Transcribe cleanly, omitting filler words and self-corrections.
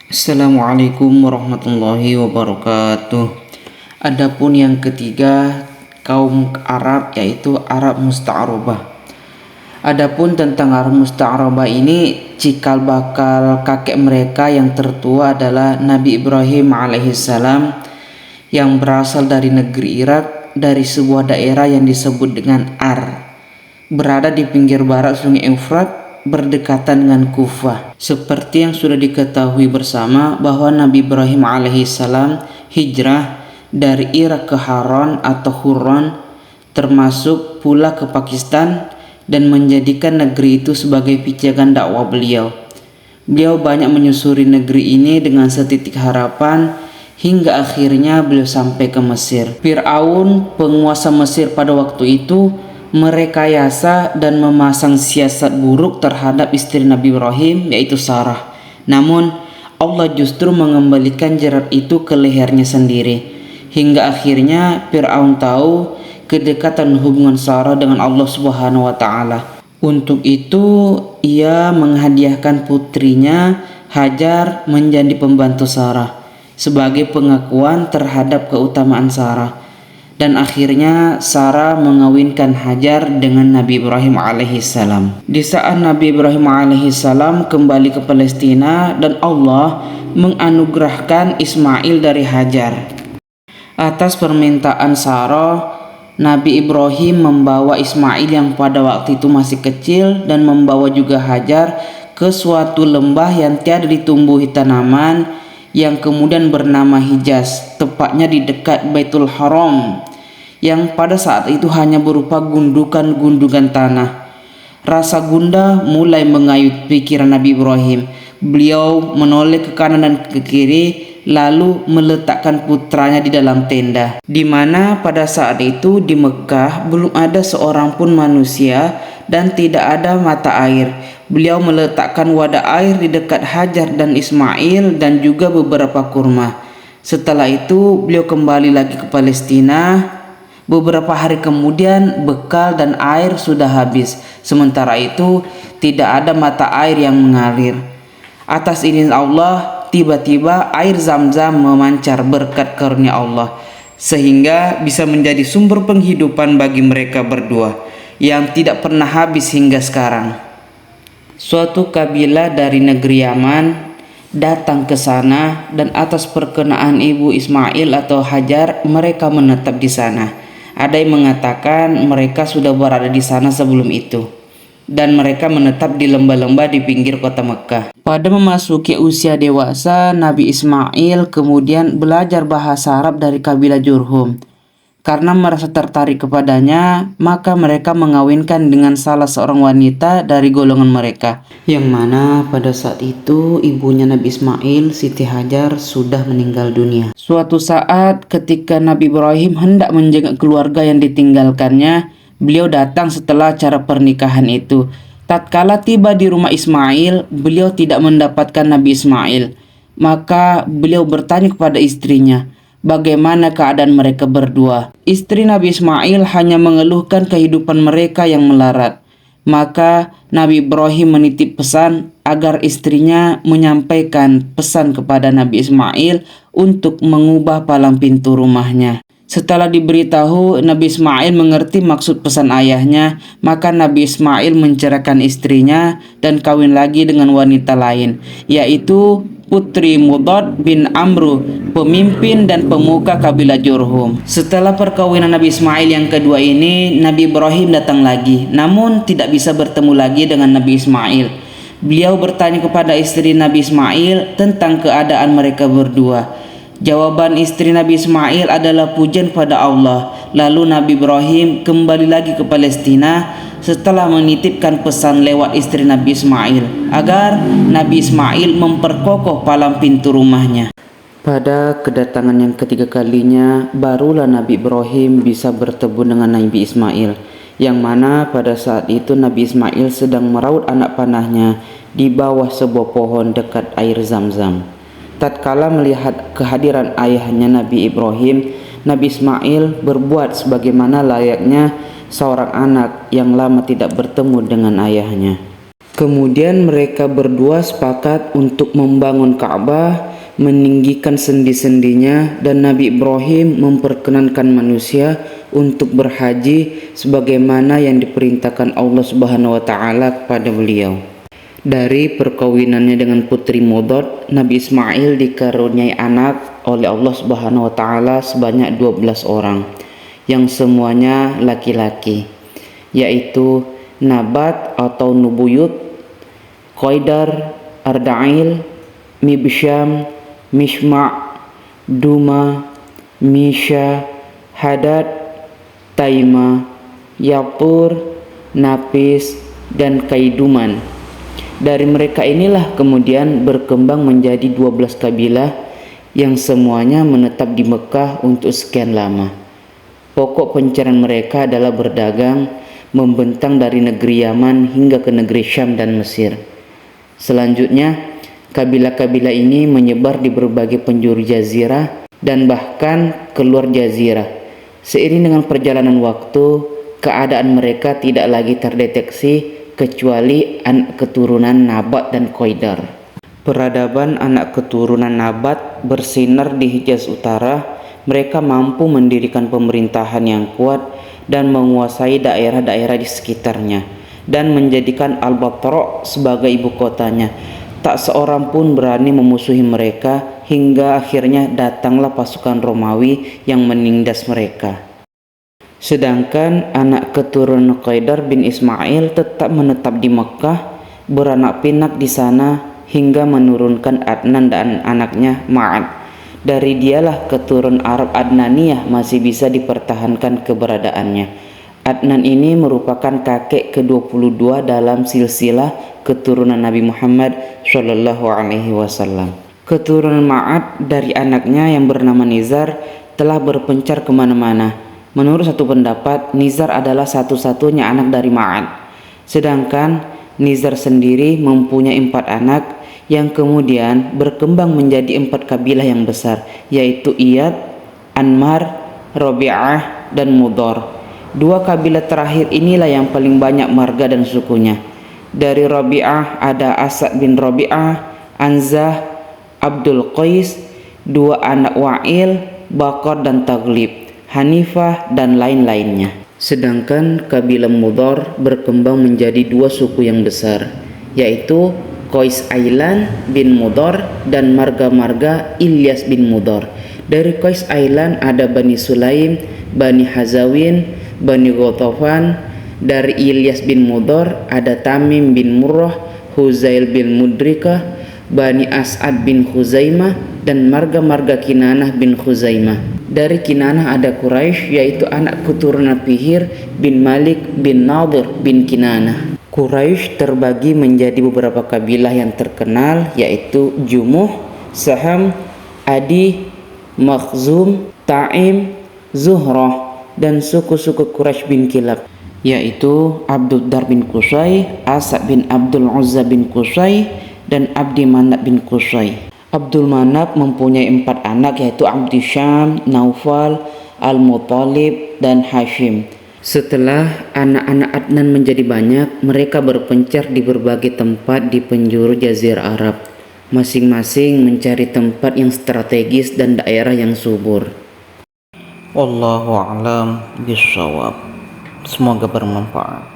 Assalamualaikum warahmatullahi wabarakatuh. Adapun yang ketiga, kaum Arab, yaitu Arab Musta'arabah. Adapun tentang Arab Musta'arabah ini, cikal bakal kakek mereka yang tertua adalah Nabi Ibrahim alaihissalam yang berasal dari negeri Irak, dari sebuah daerah yang disebut dengan Ar, berada di pinggir barat Sungai Efrat, berdekatan dengan Kufah. Seperti yang sudah diketahui bersama bahwa Nabi Ibrahim alaihissalam hijrah dari Irak ke Haran atau Huran, termasuk pula ke Pakistan, dan menjadikan negeri itu sebagai pijakan dakwah beliau. Beliau banyak menyusuri negeri ini dengan setitik harapan hingga akhirnya beliau sampai ke Mesir. Fir'aun, penguasa Mesir pada waktu itu, merekayasa dan memasang siasat buruk terhadap istri Nabi Ibrahim, yaitu Sarah. Namun Allah justru mengembalikan jerat itu ke lehernya sendiri, hingga akhirnya Fir'aun tahu kedekatan hubungan Sarah dengan Allah Subhanahu wa taala. Untuk itu ia menghadiahkan putrinya Hajar menjadi pembantu Sarah sebagai pengakuan terhadap keutamaan Sarah. Dan akhirnya Sarah mengawinkan Hajar dengan Nabi Ibrahim alaihissalam. Di saat Nabi Ibrahim alaihissalam kembali ke Palestina dan Allah menganugerahkan Ismail dari Hajar. Atas permintaan Sarah, Nabi Ibrahim membawa Ismail yang pada waktu itu masih kecil dan membawa juga Hajar ke suatu lembah yang tiada ditumbuhi tanaman, yang kemudian bernama Hijaz, tepatnya di dekat Baitul Haram, yang pada saat itu hanya berupa gundukan-gundukan tanah. Rasa gundah mulai mengayuh pikiran Nabi Ibrahim. Beliau menoleh ke kanan dan ke kiri, lalu meletakkan putranya di dalam tenda, di mana pada saat itu di Mekah belum ada seorang pun manusia dan tidak ada mata air. Beliau meletakkan wadah air di dekat Hajar dan Ismail dan juga beberapa kurma. Setelah itu beliau kembali lagi ke Palestina. Beberapa hari kemudian bekal dan air sudah habis. Sementara itu tidak ada mata air yang mengalir. Atas izin Allah, tiba-tiba air Zam-Zam memancar berkat karunia Allah, sehingga bisa menjadi sumber penghidupan bagi mereka berdua yang tidak pernah habis hingga sekarang. Suatu kabilah dari negeri Yaman datang ke sana dan atas perkenaan ibu Ismail atau Hajar mereka menetap di sana. Ada yang mengatakan mereka sudah berada di sana sebelum itu dan mereka menetap di lembah-lembah di pinggir kota Mekah. Pada memasuki usia dewasa, Nabi Ismail kemudian belajar bahasa Arab dari kabilah Jurhum. Karena merasa tertarik kepadanya, maka mereka mengawinkan dengan salah seorang wanita dari golongan mereka, yang mana pada saat itu ibunya Nabi Ismail, Siti Hajar, sudah meninggal dunia. Suatu saat ketika Nabi Ibrahim hendak menjenguk keluarga yang ditinggalkannya, beliau datang setelah acara pernikahan itu. Tatkala tiba di rumah Ismail, beliau tidak mendapatkan Nabi Ismail. Maka beliau bertanya kepada istrinya, bagaimana keadaan mereka berdua. Istri Nabi Ismail hanya mengeluhkan kehidupan mereka yang melarat. Maka Nabi Ibrahim menitip pesan agar istrinya menyampaikan pesan kepada Nabi Ismail untuk mengubah palang pintu rumahnya. Setelah diberitahu, Nabi Ismail mengerti maksud pesan ayahnya, maka Nabi Ismail menceraikan istrinya dan kawin lagi dengan wanita lain, yaitu putri Mudad bin Amru, pemimpin dan pemuka kabilah Jurhum. Setelah perkawinan Nabi Ismail yang kedua ini, Nabi Ibrahim datang lagi, namun tidak bisa bertemu lagi dengan Nabi Ismail. Beliau bertanya kepada istri Nabi Ismail tentang keadaan mereka berdua. Jawaban istri Nabi Ismail adalah pujian pada Allah. Lalu Nabi Ibrahim kembali lagi ke Palestina setelah menitipkan pesan lewat istri Nabi Ismail agar Nabi Ismail memperkokoh palang pintu rumahnya. Pada kedatangan yang ketiga kalinya, barulah Nabi Ibrahim bisa bertemu dengan Nabi Ismail, yang mana pada saat itu Nabi Ismail sedang meraut anak panahnya di bawah sebuah pohon dekat air Zam-Zam. Tatkala melihat kehadiran ayahnya Nabi Ibrahim, Nabi Ismail berbuat sebagaimana layaknya seorang anak yang lama tidak bertemu dengan ayahnya. Kemudian mereka berdua sepakat untuk membangun Ka'bah, meninggikan sendi-sendinya, dan Nabi Ibrahim memperkenankan manusia untuk berhaji sebagaimana yang diperintahkan Allah Subhanahu wa taala kepada beliau. Dari perkawinannya dengan putri Mudad, Nabi Ismail dikaruniai anak oleh Allah Subhanahu wa taala sebanyak 12 orang yang semuanya laki-laki, yaitu Nabat atau Nubuyut, Qaidar, Ardail, Mibsyam, Mishma', Duma, Misha, Hadad, Taima, Yapur, Napis, dan Kaiduman. Dari mereka inilah kemudian berkembang menjadi 12 kabilah yang semuanya menetap di Mekah untuk sekian lama. Pokok pencarian mereka adalah berdagang, membentang dari negeri Yaman hingga ke negeri Syam dan Mesir. Selanjutnya, kabilah-kabilah ini menyebar di berbagai penjuru jazirah dan bahkan keluar jazirah. Seiring dengan perjalanan waktu, keadaan mereka tidak lagi terdeteksi kecuali anak keturunan Nabat dan Qaidar. Peradaban anak keturunan Nabat bersinar di Hijaz Utara. Mereka mampu mendirikan pemerintahan yang kuat dan menguasai daerah-daerah di sekitarnya, dan menjadikan Al-Batra sebagai ibu kotanya. Tak seorang pun berani memusuhi mereka hingga akhirnya datanglah pasukan Romawi yang menindas mereka. Sedangkan anak keturunan Qaidar bin Ismail tetap menetap di Mekah, beranak pinak di sana hingga menurunkan Adnan dan anaknya Ma'ad. Dari dialah keturunan Arab Adnaniyah masih bisa dipertahankan keberadaannya. Adnan ini merupakan kakek ke-22 dalam silsilah keturunan Nabi Muhammad Shallallahu Alaihi Wasallam. Keturunan Ma'ad dari anaknya yang bernama Nizar telah berpencar kemana-mana. Menurut satu pendapat, Nizar adalah satu-satunya anak dari Ma'ad. Sedangkan Nizar sendiri mempunyai 4 anak yang kemudian berkembang menjadi 4 kabilah yang besar, yaitu Iyad, Anmar, Rabi'ah, dan Mudhar. 2 kabilah terakhir inilah yang paling banyak marga dan sukunya. Dari Rabi'ah ada Asad bin Rabi'ah, Anzah, Abdul Qais, 2 anak Wa'il, Bakar dan Taglib, Hanifah, dan lain-lainnya. Sedangkan kabilah Mudhar berkembang menjadi 2 suku yang besar, yaitu Qais Ailan bin Mudhar dan marga-marga Ilyas bin Mudhar. Dari Qais Ailan ada Bani Sulaim, Bani Hazawin, Bani Ghatafan. Dari Ilyas bin Mudhar ada Tamim bin Murrah, Huzail bin Mudrikah, Bani As'ad bin Khuzaimah, dan marga-marga Kinanah bin Khuzaimah. Dari Kinanah ada Quraisy, yaitu anak keturunan Fihir bin Malik bin Nadir bin Kinanah. Quraisy terbagi menjadi beberapa kabilah yang terkenal, yaitu Jumuh, Saham, Adi, Makhzum, Ta'im, Zuhrah, dan suku-suku Quraisy bin Kilab, yaitu Abdul Dar bin Qusay, Asad bin Abdul Uzza bin Qusay, dan Abdi Manaf bin Qusay. Abdul Manaf mempunyai 4 anak, yaitu Abdi Syam, Naufal, Al-Muttalib, dan Hashim. Setelah anak-anak Adnan menjadi banyak, mereka berpencar di berbagai tempat di penjuru Jazirah Arab, masing-masing mencari tempat yang strategis dan daerah yang subur. Wallahu a'lam bishawab. Semoga bermanfaat.